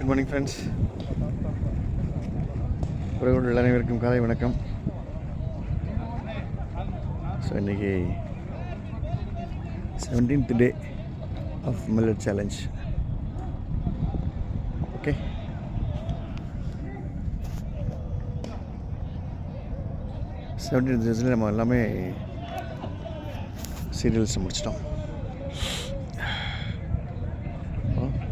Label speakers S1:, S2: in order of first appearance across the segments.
S1: Good morning friends. உறவுகள் அனைவருக்கும் காலை வணக்கம். ஸோ இன்றைக்கி 17th day of millet challenge. Okay, டேஸில் நம்ம எல்லாமே சீரியல்ஸ் முடிச்சிட்டோம்.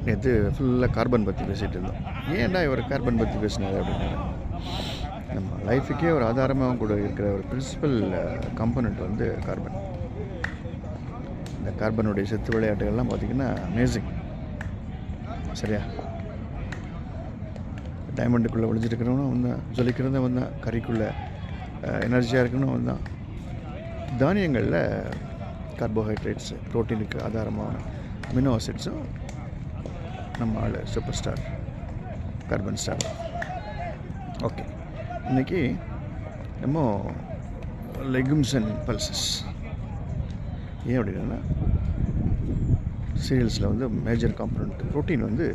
S1: நேற்று ஃபுல்லாக கார்பன் பற்றி பேசிகிட்டு இருந்தோம். ஏன்டா இவர் கார்பன் பற்றி பேசினார் அப்படின்னா, நம்ம லைஃபுக்கே ஒரு ஆதாரமாக கூட இருக்கிற ஒரு பிரின்சிபல் காம்பனண்ட் வந்து கார்பன். இந்த கார்பனுடைய செத்து விளையாட்டுகள்லாம் பார்த்திங்கன்னா அமேசிங். சரியா, டைமண்டுக்குள்ளே ஒழிஞ்சிருக்கிறவனும் அவன் தான், ஜொலிக்கிறதும் அவன் தான், கறிக்குள்ளே எனர்ஜியாக இருக்கணும் அவன் தான். தானியங்களில் கார்போஹைட்ரேட்ஸு, ப்ரோட்டீனுக்கு ஆதாரமான அமினோ ஆசிட்ஸும் நம்ம ஆள் super star carbon star. Okay, இன்றைக்கி நம்ம லெகும்ஸ் அண்ட் பல்சஸ். ஏன் அப்படின்னா, சீரியல்ஸில் வந்து மேஜர் காம்பனண்ட் ப்ரோட்டீன் வந்து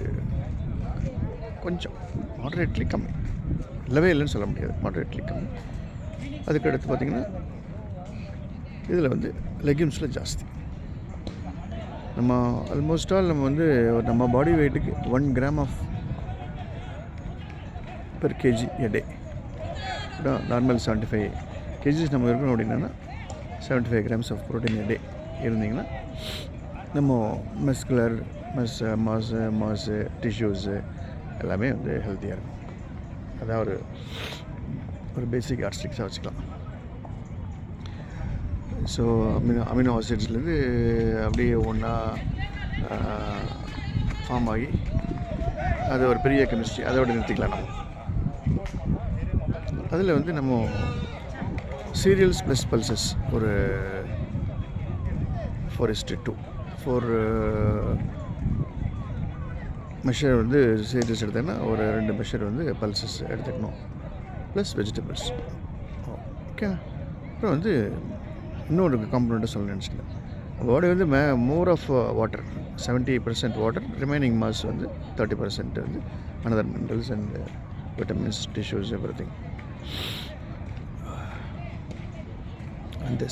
S1: கொஞ்சம் மாடரேட்லி கம்மி, இல்லவே இல்லைன்னு சொல்ல முடியாது, மாடரேட்லி கம்மி. அதுக்கு அடுத்து பார்த்திங்கன்னா இதில் வந்து லெகும்ஸில் ஜாஸ்தி. நம்ம ஆல்மோஸ்ட் ஆல் நம்ம வந்து நம்ம பாடி வெயிட்டுக்கு 1 gram of per KG a day. Normal 75 KGs நம்ம இருக்கணும் அப்படின்னா 75 grams of protein a day இருந்திங்கன்னா நம்ம மஸ்குலர் மாஸு டிஷ்யூஸு எல்லாமே வந்து ஹெல்த்தியாக இருக்கும். அதான் ஒரு பேசிக் ஆர்ஸ்டிக்ஸாக வச்சுக்கலாம். ஸோ அமினோ ஆசிட்ஸ்லேருந்து அப்படியே ஒன்றா ஃபார்ம் ஆகி அது ஒரு பெரிய கெமிஸ்ட்ரி, அதோட நிறுத்திக்கலாம் நம்ம. அதில் வந்து நம்ம சீரியல்ஸ் ப்ளஸ் பல்சஸ் ஒரு 4:2 மெஷர் வந்து சீரியல்ஸ் எடுத்தோன்னா ஒரு 2 மெஷர் வந்து பல்சஸ் எடுத்துக்கணும், ப்ளஸ் வெஜிடபிள்ஸ். ஓகே, அப்புறம் வந்து இன்னொரு காம்பனண்ட்டை சொல்ல நினச்சிட்டேன். பாடி வந்து more of water, 70% water, remaining mass வந்து 30% வந்து another minerals and vitamins, tissues, everything. அந்த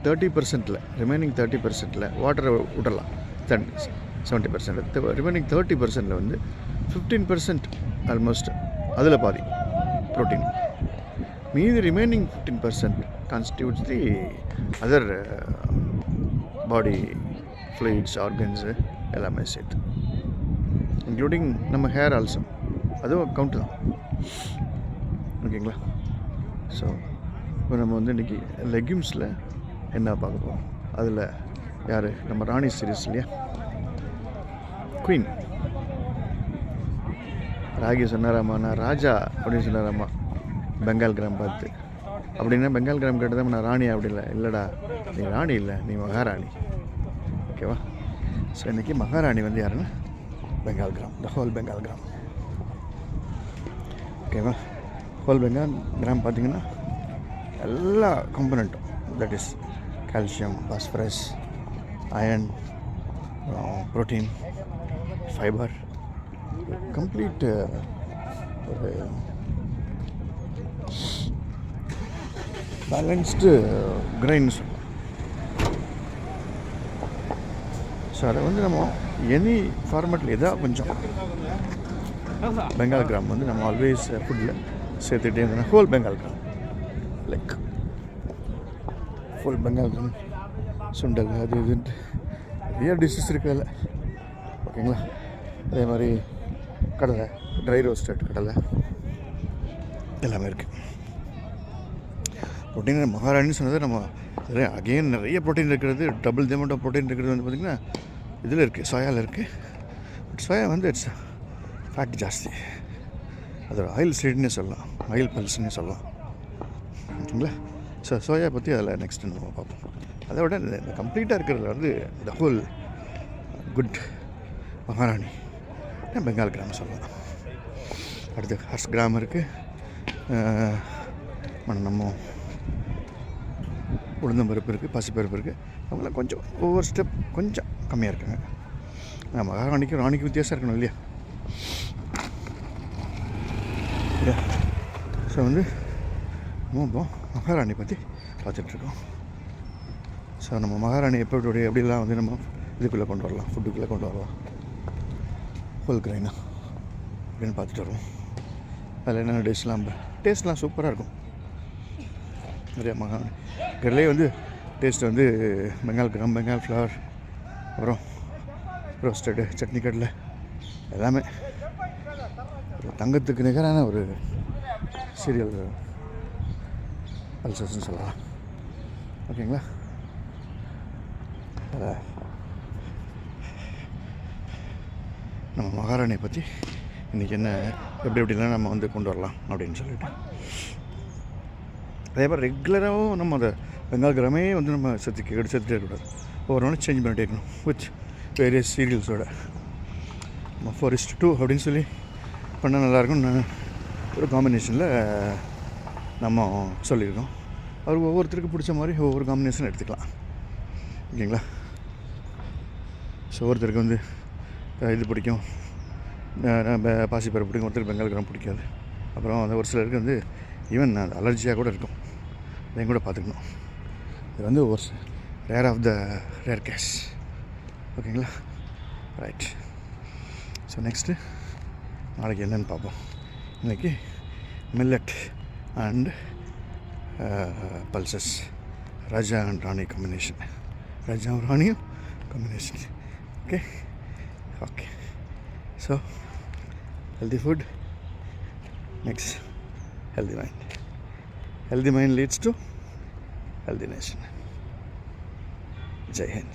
S1: 30%ல் ரிமைனிங் 30%ல் வாட்டரை விடலாம், 70%. ரிமைனிங் 30%ல் வந்து 15% ஆல்மோஸ்ட் அதில் பாதி ப்ரோட்டீன். மீதி remaining 15% constitutes the other body fluids, organs எல்லாமே சேர்த்து, இன்க்ளூடிங் நம்ம ஹேர் ஆல்சோ, அதுவும் கவுண்ட் தான். ஓகேங்களா? ஸோ இப்போ நம்ம வந்து இன்றைக்கி லெக்யூம்ஸில் என்ன பார்க்க போகிறோம். அதில் யார், நம்ம ராணி சீரிஸ் இல்லையா, குயின். ராகி சொன்னாராம்மா, நான் ராஜா அப்படின்னு சொன்னாராம்மா பெங்கால் கிராம் பார்த்து. அப்படின்னா பெங்கால் கிராம் கேட்டதான் நான் ராணி அப்படி இல்லை, இல்லைடா நீ ராணி இல்லை, நீ மகாராணி. ஓகேவா? ஸோ இன்றைக்கி மகாராணி வந்து யாருன்னா Bengal gram, the whole Bengal gram. ஓகேவா? ஹோல் பெங்கால் கிராம் பார்த்திங்கன்னா எல்லா காம்பனண்ட்டும், that is calcium, phosphorus, iron, protein, fibre, complete ஒரு பேலன்ஸ்டு கிரைன் சொல்லலாம். ஸோ அதை வந்து நம்ம எனி ஃபார்மேட்டில் எதாவது கொஞ்சம் பெங்கால் கிராம் வந்து நம்ம ஆல்வேஸ் ஃபுட்டில் சேர்த்துக்கிட்டே இருந்தோம்னா whole Bengal gram, like full Bengal gram, சுண்டல், அது இதுன்ட்டு நிறைய டிஷ்ஷஸ் இருக்குல்ல. ஓகேங்களா? அதே மாதிரி கடலை, ட்ரை ரோஸ்டட் கடலை எல்லாமே இருக்குது. ப்ரோட்டீன் மகாராணின்னு சொன்னது நம்ம அகெயின் நிறைய ப்ரோட்டீன் இருக்கிறது, double the amount of protein இருக்கிறது வந்து பார்த்திங்கன்னா இதில் இருக்குது, சோயாவில் இருக்குது. பட் சோயா வந்து இட்ஸ் ஃபேட் ஜாஸ்தி, அது ஒரு ஆயில் சீட்னே சொல்லலாம், ஆயில் பல்ஸ்னே சொல்லலாம். ஓகேங்களா? ஸோ சோயா பற்றி அதில் நெக்ஸ்ட்டு நம்ம பார்ப்போம். அதை விட இந்த கம்ப்ளீட்டாக இருக்கிறதுல வந்து த ஹோல் குட் மகாராணி பெங்கால் கிராம் சொல்லலாம். அடுத்து ஹர்ஸ் கிராம் இருக்குது. நம்ம உளுந்தம்பருப்பு இருக்குது, பசிப்பருப்பு இருக்குது. அவங்களாம் கொஞ்சம் ஒவ்வொரு ஸ்டெப் கொஞ்சம் கம்மியாக இருக்காங்க. மகாராணிக்கும் ராணிக்கும் வித்தியாசம் இருக்கணும் இல்லையா? ஸோ வந்து நம்ம இப்போ மகாராணி பற்றி பார்த்துட்ருக்கோம். ஸோ நம்ம மகாராணி எப்படிலாம் வந்து நம்ம இதுக்குள்ளே கொண்டு வரலாம், ஃபுட்டுக்குள்ளே கொண்டு வரலாம், ஹோல் கிரைனா அப்படின்னு பார்த்துட்டு வருவோம். அதில் என்னென்ன டேஸ்ட்லாம் சூப்பராக இருக்கும். நிறையா மகாராணி கடையிலே வந்து டேஸ்ட் வந்து பெங்கால் கிராம், பெங்கால் ஃப்ளவர், அப்புறம் ரோஸ்டடு சட்னி கடலை எல்லாமே தங்கத்துக்கு நிகரான ஒரு சீரியல் பல்சஸ்ன்னு சொல்லலாம். ஓகேங்களா? நம்ம மகாராணியை பற்றி இன்றைக்கி என்ன எப்படிலாம் நம்ம வந்து கொண்டு வரலாம் அப்படின்னு சொல்லிட்டு, அதே மாதிரி ரெகுலராகவும் நம்ம அதை பெங்கால் கிராமே வந்து நம்ம சேர்த்துட்டே இருக்கக்கூடாது. ஒவ்வொரு நாளும் சேஞ்ச் பண்ணிட்டே இருக்கணும் வித் வேரியஸ் சீரியல்ஸோட. நம்ம 4:2 அப்படின்னு சொல்லி பண்ணால் நல்லாயிருக்கும். ஒரு காம்பினேஷனில் நம்ம சொல்லியிருக்கோம். அவர் ஒவ்வொருத்தருக்கு பிடிச்ச மாதிரி ஒவ்வொரு காம்பினேஷன் எடுத்துக்கலாம். ஓகேங்களா? ஸோ ஒருத்தருக்கு வந்து இது பிடிக்கும், பாசிப்பருப்பு பிடிக்கும், ஒருத்தருக்கு பெங்கால் கிராம் பிடிக்காது. அப்புறம் அந்த ஒரு சிலருக்கு வந்து ஈவன் அது அலர்ஜியாக கூட இருக்கும். இதையும் கூட பார்த்துக்கணும். இது வந்து ஒரு rare of the rare case. ஓகேங்களா? ரைட். ஸோ நெக்ஸ்ட்டு நாளைக்கு என்னென்னு பார்ப்போம். இன்றைக்கி மில்லட் அண்ட் பல்சஸ், ராஜா அண்ட் ராணி காம்பினேஷன், ராஜாவும் ராணியும் காம்பினேஷன். Okay. So healthy food makes healthy mind. Healthy mind leads to healthy nation. Jai Hind.